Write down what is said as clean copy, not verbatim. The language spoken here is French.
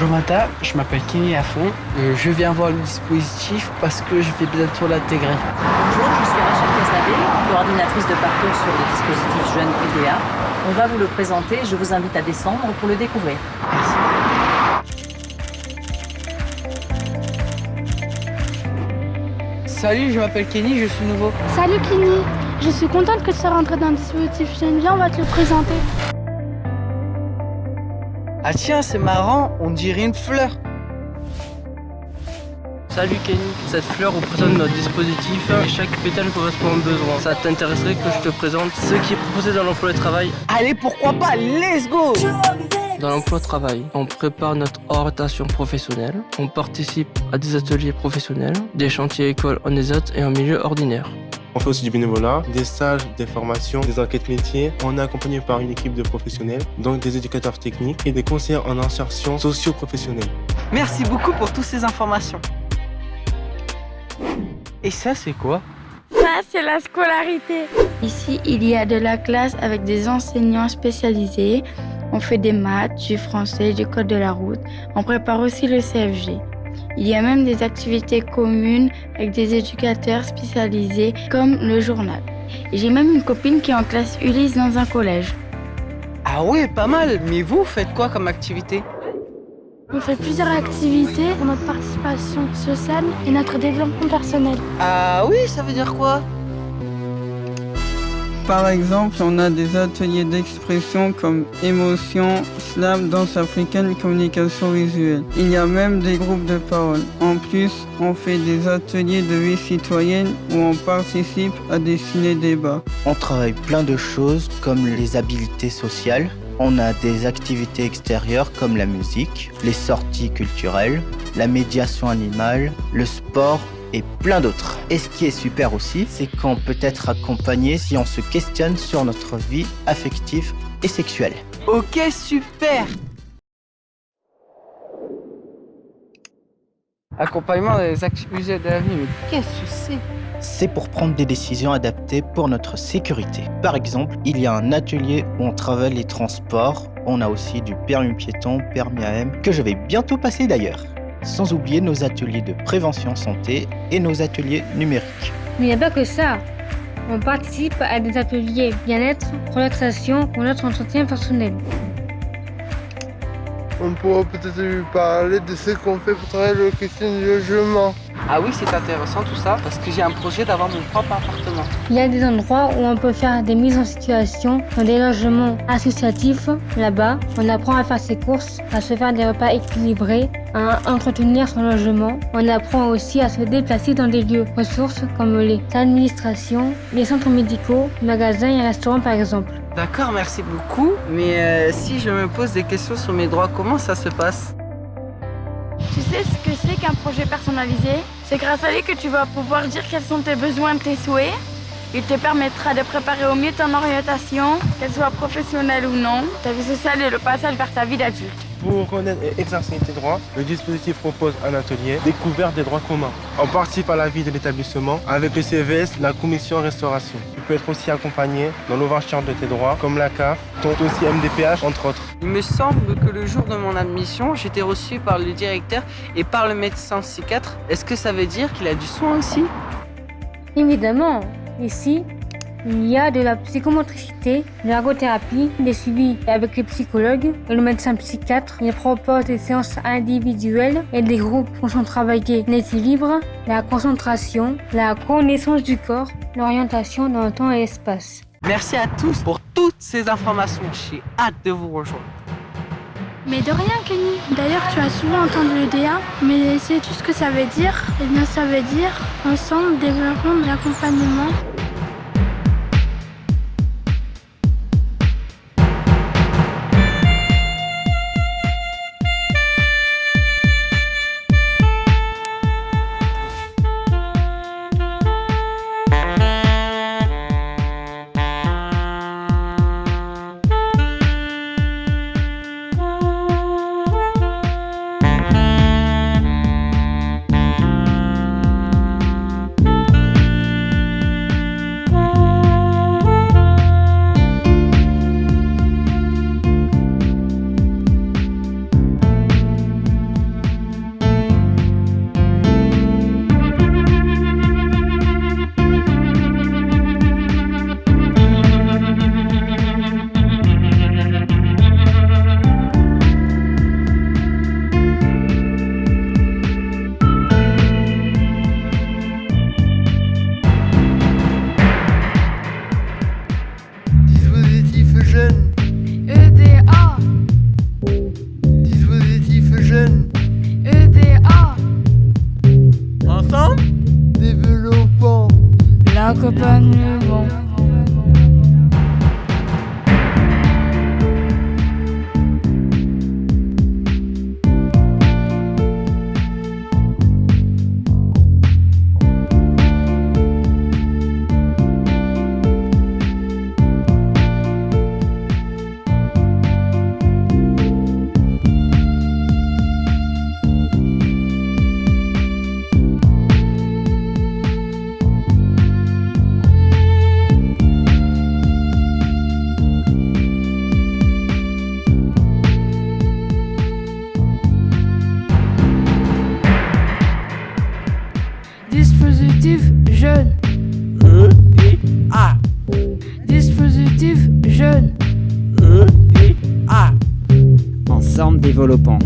Bonjour madame, je m'appelle Kenny Lafont. Je viens voir le dispositif parce que je vais bientôt l'intégrer. Bonjour, je suis Rachel Castavé, coordinatrice de parcours sur le dispositif Jeune UDA. On va vous le présenter, je vous invite à descendre pour le découvrir. Merci. Salut, je m'appelle Kenny, je suis nouveau. Salut Kenny, je suis contente que tu sois rentré dans le dispositif Jeune. Viens, on va te le présenter. Ah tiens, c'est marrant, on dirait une fleur. Salut Kenny, cette fleur représente notre dispositif et chaque pétale correspond à un besoin. Ça t'intéresserait que je te présente ce qui est proposé dans l'emploi de travail? Allez, pourquoi pas, let's go! Dans l'emploi de travail, on prépare notre orientation professionnelle, on participe à des ateliers professionnels, des chantiers écoles en ESAT et en milieu ordinaire. On fait aussi du bénévolat, des stages, des formations, des enquêtes métiers. On est accompagné par une équipe de professionnels, donc des éducateurs techniques et des conseillers en insertion socio-professionnelle. Merci beaucoup pour toutes ces informations. Et ça, c'est quoi? Ça, c'est la scolarité. Ici, il y a de la classe avec des enseignants spécialisés. On fait des maths, du français, du code de la route. On prépare aussi le CFG. Il y a même des activités communes avec des éducateurs spécialisés comme le journal. Et j'ai même une copine qui est en classe Ulysse dans un collège. Ah ouais, pas mal. Mais vous, faites quoi comme activité? On fait plusieurs activités pour notre participation sociale et notre développement personnel. Ah oui, ça veut dire quoi? Par exemple, on a des ateliers d'expression comme émotion, slam, danse africaine, communication visuelle. Il y a même des groupes de parole. En plus, on fait des ateliers de vie citoyenne où on participe à des ciné-débats. On travaille plein de choses comme les habiletés sociales. On a des activités extérieures comme la musique, les sorties culturelles, la médiation animale, le sport et plein d'autres. Et ce qui est super aussi, c'est qu'on peut être accompagné si on se questionne sur notre vie affective et sexuelle. Ok, super. Accompagnement des activités de la vie, mais qu'est-ce que c'est? C'est pour prendre des décisions adaptées pour notre sécurité. Par exemple, il y a un atelier où on travaille les transports. On a aussi du permis piéton, permis AM, que je vais bientôt passer d'ailleurs. Sans oublier nos ateliers de prévention santé et nos ateliers numériques. Mais il n'y a pas que ça. On participe à des ateliers bien-être, relaxation ou notre entretien personnel. On pourra peut-être lui parler de ce qu'on fait pour travailler la question du logement. Ah oui, c'est intéressant tout ça, parce que j'ai un projet d'avoir mon propre appartement. Il y a des endroits où on peut faire des mises en situation dans des logements associatifs. Là-bas, on apprend à faire ses courses, à se faire des repas équilibrés, à entretenir son logement. On apprend aussi à se déplacer dans des lieux ressources comme les administrations, les centres médicaux, magasins et restaurants par exemple. D'accord, merci beaucoup. Mais si je me pose des questions sur mes droits, comment ça se passe? Tu sais ce que c'est qu'un projet personnalisé? C'est grâce à lui que tu vas pouvoir dire quels sont tes besoins, tes souhaits. Il te permettra de préparer au mieux ton orientation, qu'elle soit professionnelle ou non, ta vie sociale et le passage vers ta vie d'adulte. Pour connaître et exercer tes droits, le dispositif propose un atelier découverte des droits communs. On participe à la vie de l'établissement avec le CVS, la commission restauration. Tu peux être aussi accompagné dans l'ouverture de tes droits, comme la CAF, ton aussi MDPH, entre autres. Il me semble que le jour de mon admission, j'étais reçu par le directeur et par le médecin psychiatre. Est-ce que ça veut dire qu'il a du soin aussi? Évidemment, ici, il y a de la psychomotricité, de l'ergothérapie, des suivis avec les psychologues et le médecin psychiatre. Il propose des séances individuelles et des groupes pour son travailler l'équilibre, la concentration, la connaissance du corps, l'orientation dans le temps et l'espace. Merci à tous pour toutes ces informations. J'ai hâte de vous rejoindre. Mais de rien, Kenny. D'ailleurs, tu as souvent entendu l'EDA, mais sais-tu ce que ça veut dire? Eh bien, ça veut dire ensemble développement de l'accompagnement. l'accompagnement. Dispositif jeune. E-I-A. Dispositif jeune. E-I-A. Ensemble développant.